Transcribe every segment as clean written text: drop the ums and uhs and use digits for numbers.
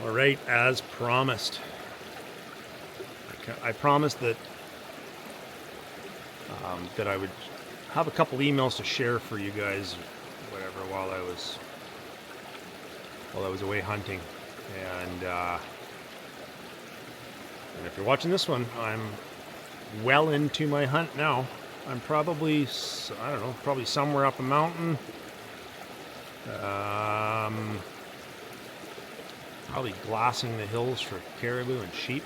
All right, as promised, I promised that that I would have a couple emails to share for you guys, whatever, while I was away hunting, and if you're watching this one, I'm well into my hunt now. I'm probably, I don't know, probably somewhere up a mountain. Probably glassing the hills for caribou and sheep.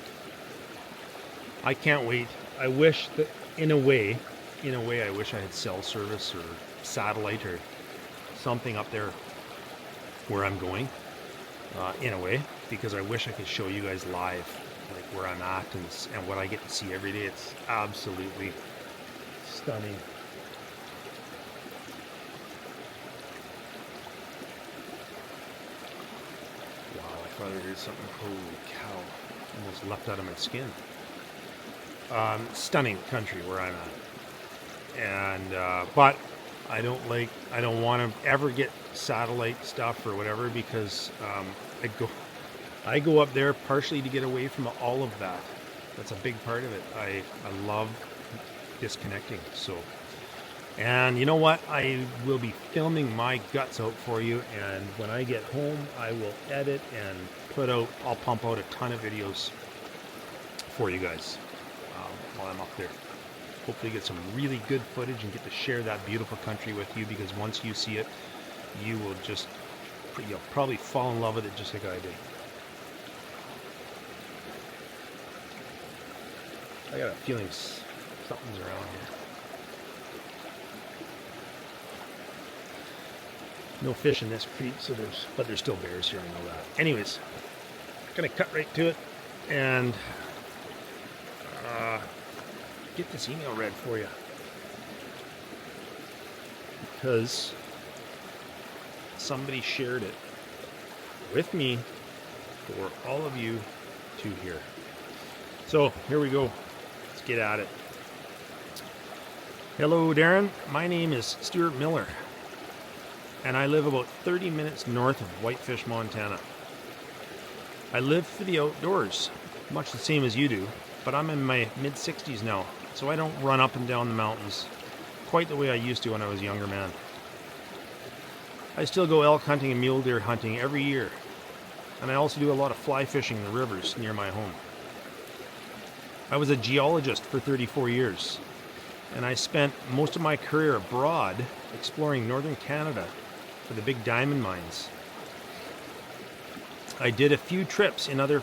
I can't wait. I wish that, in a way, I wish I had cell service or satellite or something up there where I'm going, in a way, because I wish I could show you guys live, like where I'm at and what I get to see every day. It's absolutely stunning. Wow, I thought I heard something. Holy cow. Almost leapt out of my skin. Stunning country where I'm at. And, but I don't want to ever get satellite stuff or whatever, because I go up there partially to get away from all of that. That's a big part of it. I love disconnecting. So, and you know what? I will be filming my guts out for you, and when I get home, I will edit and I'll pump out a ton of videos for you guys while I'm up there. Hopefully get some really good footage and get to share that beautiful country with you, because once you see it, you'll probably fall in love with it just like I did. I got a feeling something's around here. No fish in this creek, but there's still bears here, I know that. Anyways, gonna cut right to it and get this email read for you, because somebody shared it with me for all of you to hear. So here we go. Let's get at it. Hello, Darren. My name is Stuart Miller, and I live about 30 minutes north of Whitefish, Montana. I live for the outdoors, much the same as you do, but I'm in my mid-60s now, so I don't run up and down the mountains quite the way I used to when I was a younger man. I still go elk hunting and mule deer hunting every year, and I also do a lot of fly fishing in the rivers near my home. I was a geologist for 34 years, and I spent most of my career abroad exploring northern Canada for the big diamond mines. I did a few trips in other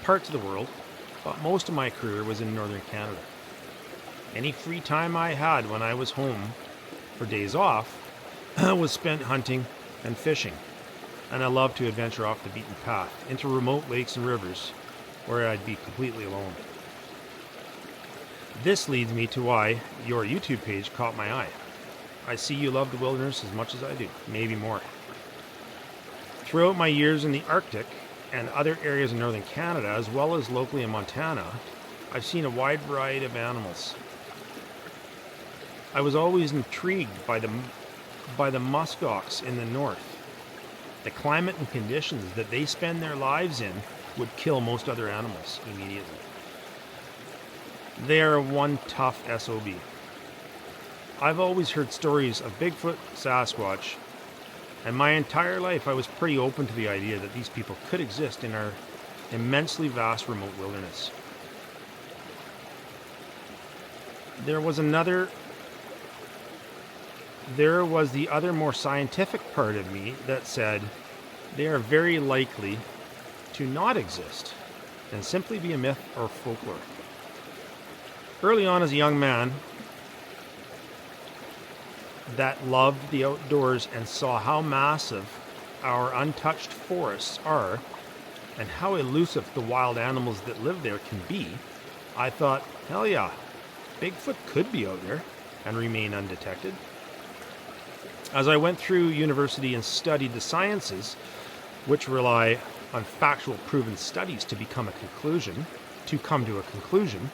parts of the world, but most of my career was in northern Canada. Any free time I had when I was home for days off was spent hunting and fishing, and I loved to adventure off the beaten path into remote lakes and rivers where I'd be completely alone. This leads me to why your YouTube page caught my eye. I see you love the wilderness as much as I do, maybe more. Throughout my years in the Arctic and other areas in northern Canada, as well as locally in Montana, I've seen a wide variety of animals. I was always intrigued by the muskox in the north. The climate and conditions that they spend their lives in would kill most other animals immediately. They are one tough SOB. I've always heard stories of Bigfoot, Sasquatch, and my entire life I was pretty open to the idea that these people could exist in our immensely vast remote wilderness. There was the other more scientific part of me that said they are very likely to not exist and simply be a myth or folklore. Early on as a young man that loved the outdoors and saw how massive our untouched forests are and how elusive the wild animals that live there can be, I thought, hell yeah, Bigfoot could be out there and remain undetected. As I went through university and studied the sciences, which rely on factual proven studies to come to a conclusion,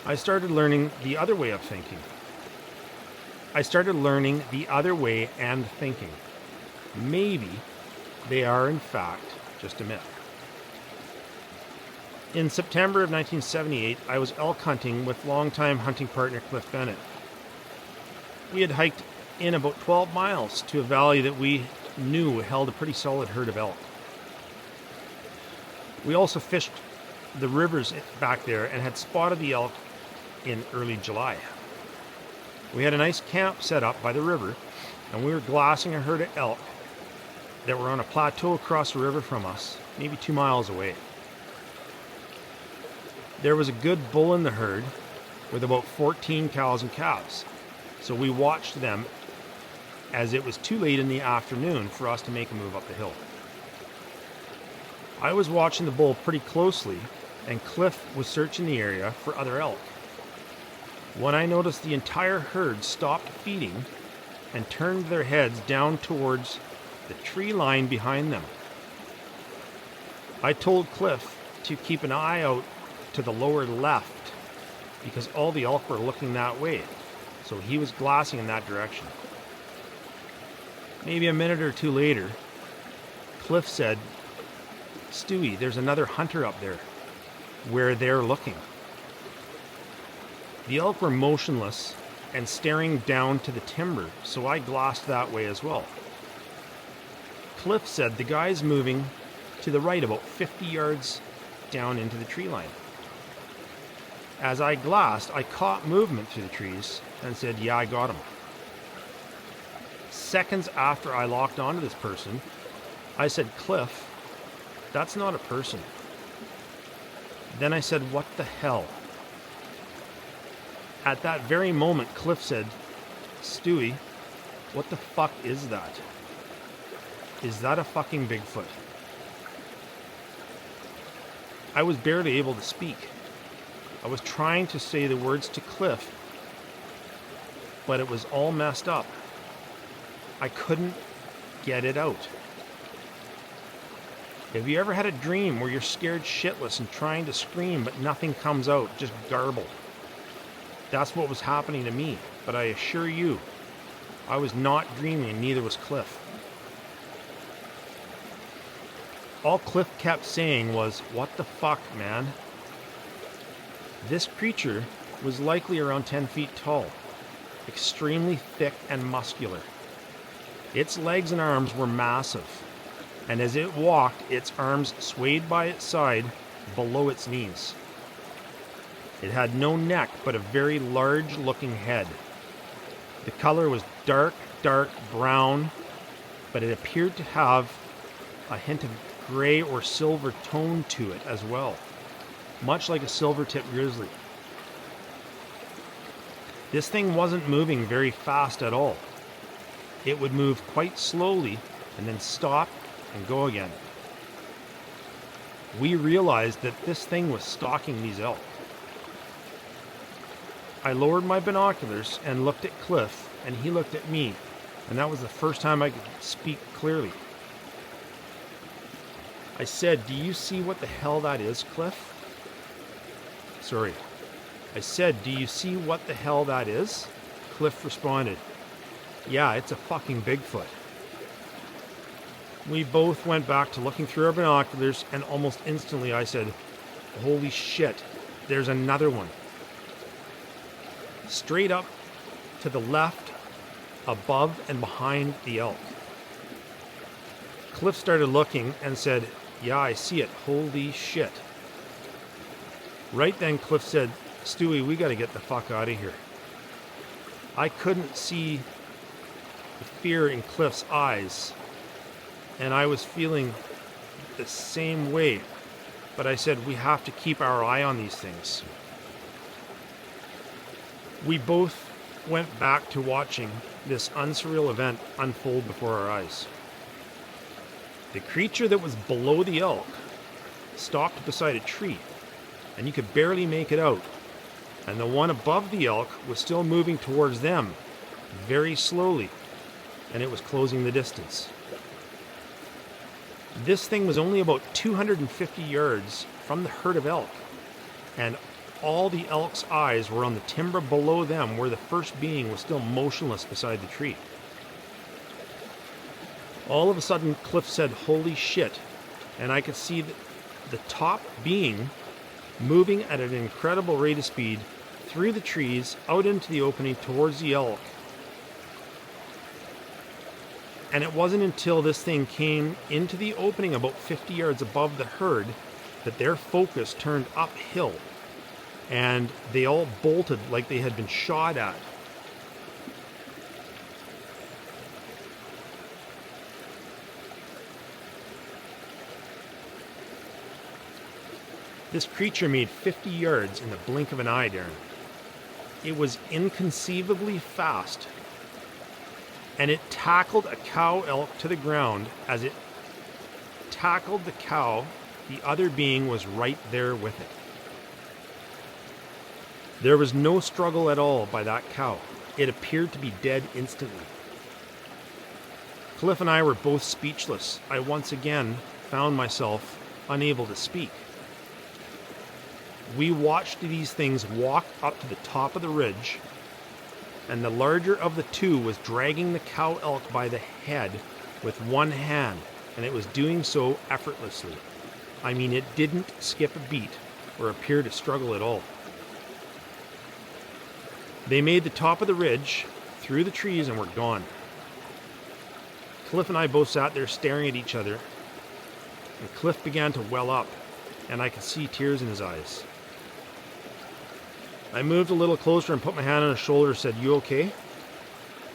I started learning the other way of thinking. Maybe they are in fact just a myth. In September of 1978, I was elk hunting with longtime hunting partner Cliff Bennett. We had hiked in about 12 miles to a valley that we knew held a pretty solid herd of elk. We also fished the rivers back there and had spotted the elk in early July. We had a nice camp set up by the river, and we were glassing a herd of elk that were on a plateau across the river from us, maybe 2 miles away. There was a good bull in the herd with about 14 cows and calves, so we watched them as it was too late in the afternoon for us to make a move up the hill. I was watching the bull pretty closely, and Cliff was searching the area for other elk, when I noticed the entire herd stopped feeding and turned their heads down towards the tree line behind them. I told Cliff to keep an eye out to the lower left because all the elk were looking that way, so he was glassing in that direction. Maybe a minute or two later, Cliff said, "Stewie, there's another hunter up there where they're looking." The elk were motionless and staring down to the timber, so I glassed that way as well. Cliff said the guy's moving to the right about 50 yards down into the tree line. As I glassed, I caught movement through the trees and said, "Yeah, I got him." Seconds after I locked onto this person, I said, "Cliff, that's not a person." Then I said, "What the hell?" At that very moment, Cliff said, "Stewie, what the fuck is that? Is that a fucking Bigfoot?" I was barely able to speak. I was trying to say the words to Cliff, but it was all messed up. I couldn't get it out. Have you ever had a dream where you're scared shitless and trying to scream, but nothing comes out, just garble? That's what was happening to me, but I assure you, I was not dreaming, and neither was Cliff. All Cliff kept saying was, "What the fuck, man?" This creature was likely around 10 feet tall, extremely thick and muscular. Its legs and arms were massive, and as it walked, its arms swayed by its side below its knees. It had no neck, but a very large-looking head. The color was dark brown, but it appeared to have a hint of gray or silver tone to it as well, much like a silver-tipped grizzly. This thing wasn't moving very fast at all. It would move quite slowly and then stop and go again. We realized that this thing was stalking these elk. I lowered my binoculars and looked at Cliff, and he looked at me, and that was the first time I could speak clearly. I said, "Do you see what the hell that is, Cliff?" Sorry. I said, "Do you see what the hell that is?" Cliff responded, "Yeah, it's a fucking Bigfoot." We both went back to looking through our binoculars, and almost instantly I said, "Holy shit, there's another one." Straight up to the left, above and behind the elk. Cliff started looking and said, "Yeah, I see it. Holy shit." Right then, Cliff said, "Stewie, we got to get the fuck out of here." I couldn't see the fear in Cliff's eyes, and I was feeling the same way, but I said, "We have to keep our eye on these things." We both went back to watching this unsurreal event unfold before our eyes. The creature that was below the elk stopped beside a tree, and you could barely make it out, and the one above the elk was still moving towards them very slowly, and it was closing the distance. This thing was only about 250 yards from the herd of elk, and all the elk's eyes were on the timber below them, where the first being was still motionless beside the tree. All of a sudden, Cliff said, "Holy shit," and I could see the top being moving at an incredible rate of speed through the trees, out into the opening towards the elk. And it wasn't until this thing came into the opening about 50 yards above the herd that their focus turned uphill, and they all bolted like they had been shot at. This creature made 50 yards in the blink of an eye, Darren. It was inconceivably fast, and it tackled a cow elk to the ground. As it tackled the cow, the other being was right there with it. There was no struggle at all by that cow. It appeared to be dead instantly. Cliff and I were both speechless. I once again found myself unable to speak. We watched these things walk up to the top of the ridge, and the larger of the two was dragging the cow elk by the head with one hand, and it was doing so effortlessly. I mean, it didn't skip a beat or appear to struggle at all. They made the top of the ridge, through the trees, and were gone. Cliff and I both sat there staring at each other, and Cliff began to well up, and I could see tears in his eyes. I moved a little closer and put my hand on his shoulder and said, "You okay?"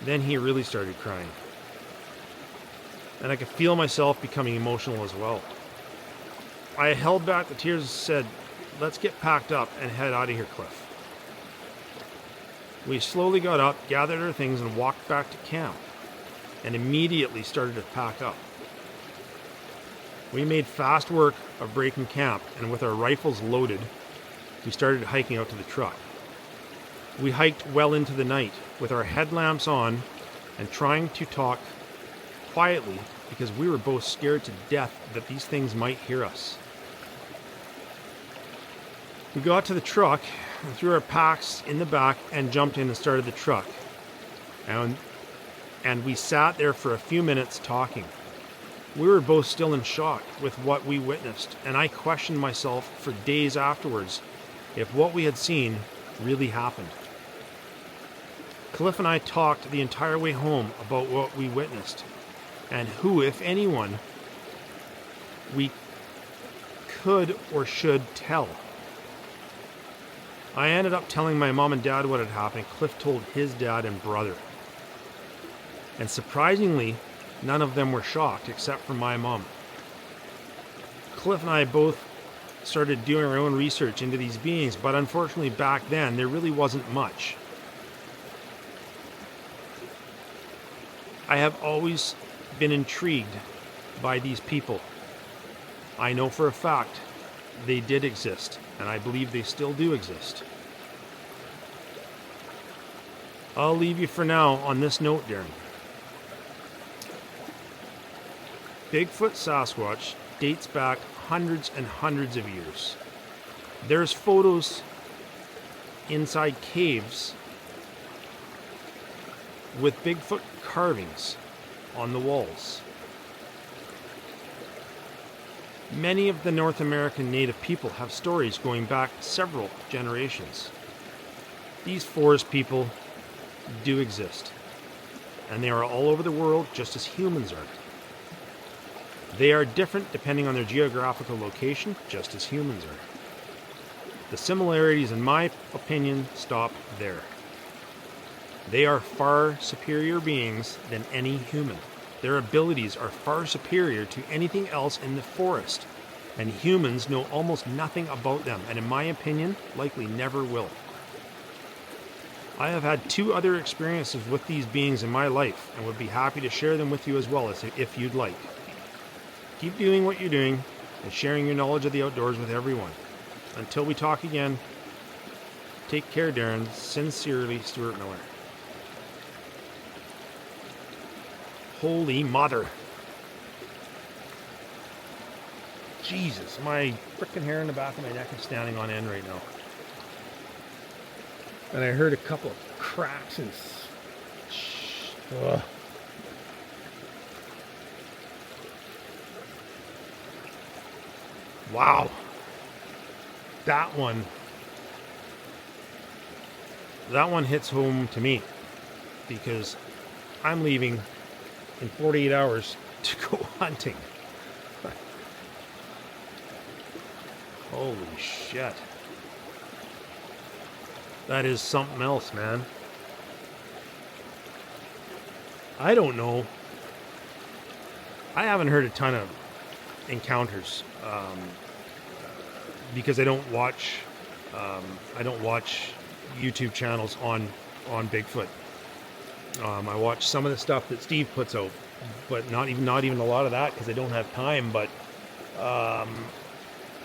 Then he really started crying. And I could feel myself becoming emotional as well. I held back the tears and said, "Let's get packed up and head out of here, Cliff." We slowly got up, gathered our things, and walked back to camp, and immediately started to pack up. We made fast work of breaking camp, and with our rifles loaded, we started hiking out to the truck. We hiked well into the night with our headlamps on and trying to talk quietly because we were both scared to death that these things might hear us. We got to the truck and threw our packs in the back and jumped in and started the truck. And we sat there for a few minutes talking. We were both still in shock with what we witnessed, and I questioned myself for days afterwards if what we had seen really happened. Cliff and I talked the entire way home about what we witnessed and who, if anyone, we could or should tell. I ended up telling my mom and dad what had happened. Cliff told his dad and brother. And surprisingly, none of them were shocked except for my mom. Cliff and I both started doing our own research into these beings, but unfortunately back then there really wasn't much. I have always been intrigued by these people. I know for a fact they did exist, and I believe they still do exist. I'll leave you for now on this note, Darren. Bigfoot Sasquatch dates back hundreds and hundreds of years. There's photos inside caves with Bigfoot carvings on the walls. Many of the North American native people have stories going back several generations. These forest people do exist, and they are all over the world just as humans are. They are different depending on their geographical location, just as humans are. The similarities, in my opinion, stop there. They are far superior beings than any human. Their abilities are far superior to anything else in the forest, and humans know almost nothing about them, and in my opinion, likely never will. I have had 2 other experiences with these beings in my life, and would be happy to share them with you as well if you'd like. Keep doing what you're doing and sharing your knowledge of the outdoors with everyone. Until we talk again, take care, Darren. Sincerely, Stuart Miller. Holy mother. Jesus, my frickin' hair in the back of my neck is standing on end right now. And I heard a couple of cracks and... Ugh. Wow. that one hits home to me because I'm leaving in 48 hours to go hunting. Holy shit. That is something else, man. I don't know. I haven't heard a ton of encounters because I don't watch YouTube channels on Bigfoot. I watch some of the stuff that Steve puts out, but not even a lot of that because I don't have time. But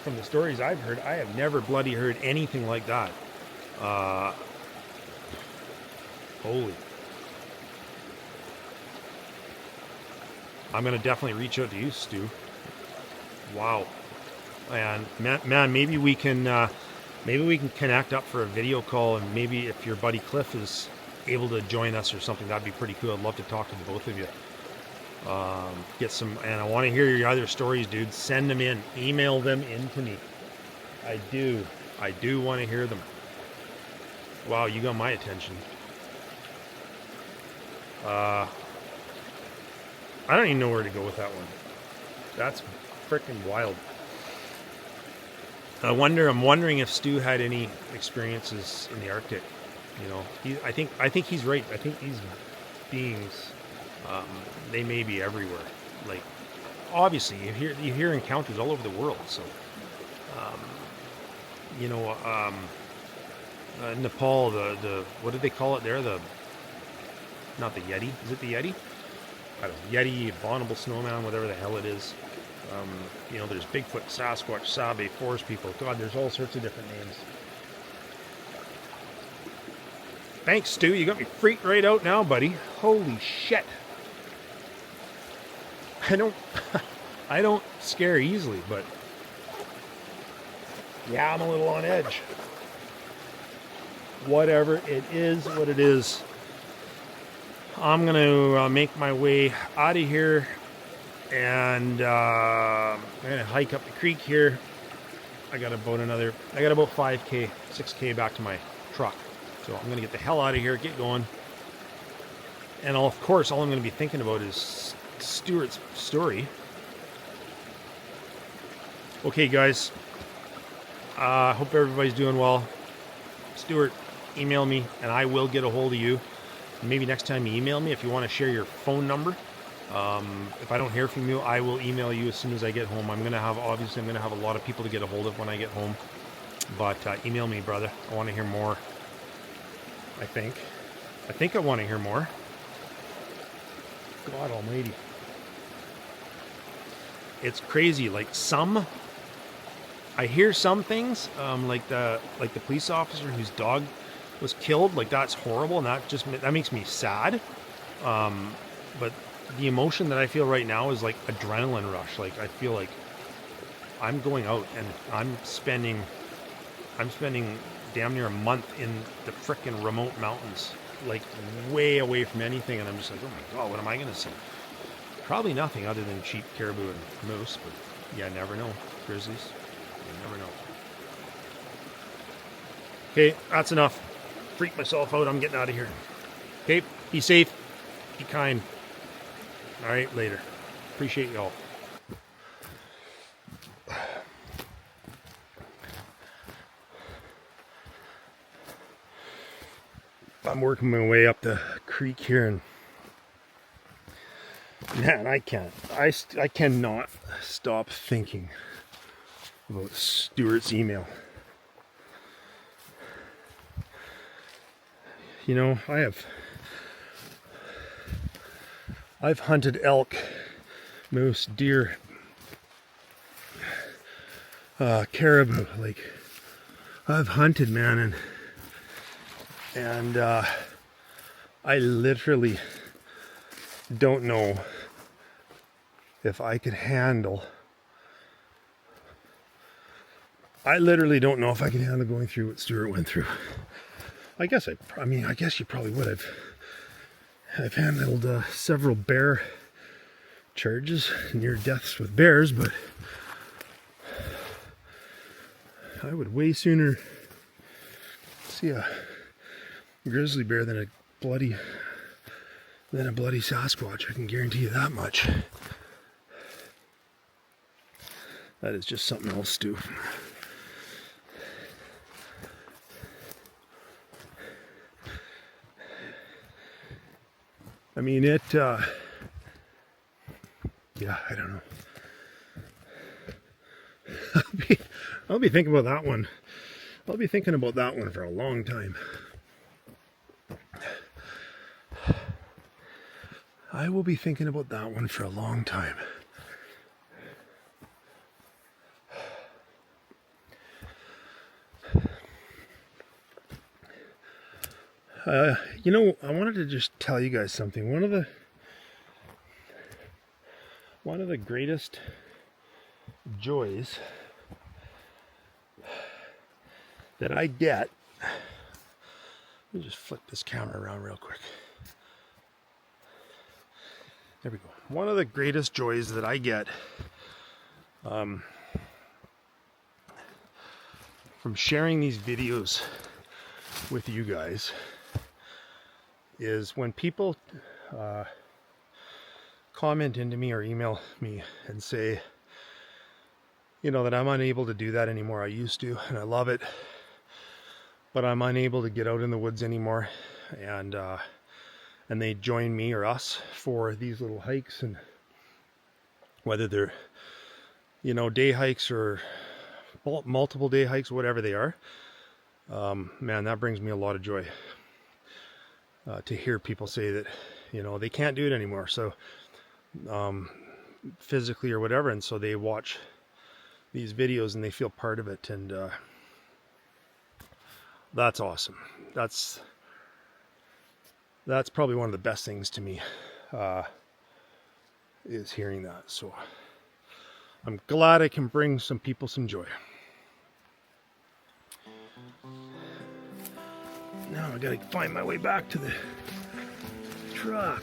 from the stories I've heard, I have never bloody heard anything like that. Holy. I'm gonna definitely reach out to you, Stu. Wow. And man, maybe we can connect up for a video call, and maybe if your buddy Cliff is able to join us or something, that'd be pretty cool. I'd love to talk to the both of you. Get some, and I want to hear your other stories, dude. Send them in, email them in to me. I do want to hear them. Wow, you got my attention. I don't even know where to go with that one. That's freaking wild. I'm wondering if Stu had any experiences in the Arctic. You know, I think he's right. I think these beings, they may be everywhere. Like, obviously, you hear encounters all over the world. So, Nepal, the what did they call it there? Not the Yeti. Is it the Yeti? I don't know. Yeti, abominable snowman, whatever the hell it is. There's Bigfoot, Sasquatch, Sabe, forest people. God, there's all sorts of different names. Thanks, Stu. You got me freaked right out now, buddy. Holy shit. I don't scare easily, but yeah, I'm a little on edge. Whatever it is, what it is. I'm going to make my way out of here, and I'm going to hike up the creek here. I got about 5K, 6K back to my truck. So I'm going to get the hell out of here, get going. And of course, all I'm going to be thinking about is Stuart's story. Okay, guys. Hope everybody's doing well. Stuart, email me, and I will get a hold of you. Maybe next time you email me, if you want to share your phone number. If I don't hear from you, I will email you as soon as I get home. I'm going to have a lot of people to get a hold of when I get home. But email me, brother. I want to hear more. I think I want to hear more. God almighty. It's crazy. Like I hear some things, like the police officer whose dog was killed. Like, that's horrible, and that makes me sad. But the emotion that I feel right now is like adrenaline rush. Like, I feel like I'm going out and I'm spending damn near a month in the frickin' remote mountains, like way away from anything, and I'm just like, oh my god, what am I gonna see? Probably nothing other than sheep, caribou, and moose, but yeah, never know. Grizzlies, you never know. Okay, that's enough. Freak myself out, I'm getting out of here. Okay, be safe, be kind. Alright, later. Appreciate y'all. I'm working my way up the creek here, and man, I cannot stop thinking about Stuart's email. You know, I've hunted elk, moose, deer, caribou. Like, I've hunted, man, and I literally don't know if I could handle. I literally don't know if I could handle going through what Stuart went through. I guess you probably would. I've handled several bear charges, near deaths with bears, but I would way sooner see a grizzly bear than a bloody Sasquatch. I can guarantee you that much. That is just something else, too. I mean, yeah, I don't know. I'll be thinking about that one. I'll be thinking about that one for a long time. I will be thinking about that one for a long time. You know, I wanted to just tell you guys something. One of the greatest joys that I get. Let me just flip this camera around real quick. There we go. One of the greatest joys that I get from sharing these videos with you guys is when people comment into me or email me and say, you know, that I'm unable to do that anymore. I used to, and I love it, but I'm unable to get out in the woods anymore. And they join me or us for these little hikes, and whether they're, you know, day hikes or multiple day hikes, whatever they are, man, that brings me a lot of joy to hear people say that, you know, they can't do it anymore, so physically or whatever, and so they watch these videos and they feel part of it, and that's awesome. That's probably one of the best things to me, is hearing that. So I'm glad I can bring some people some joy. Now I gotta find my way back to the truck.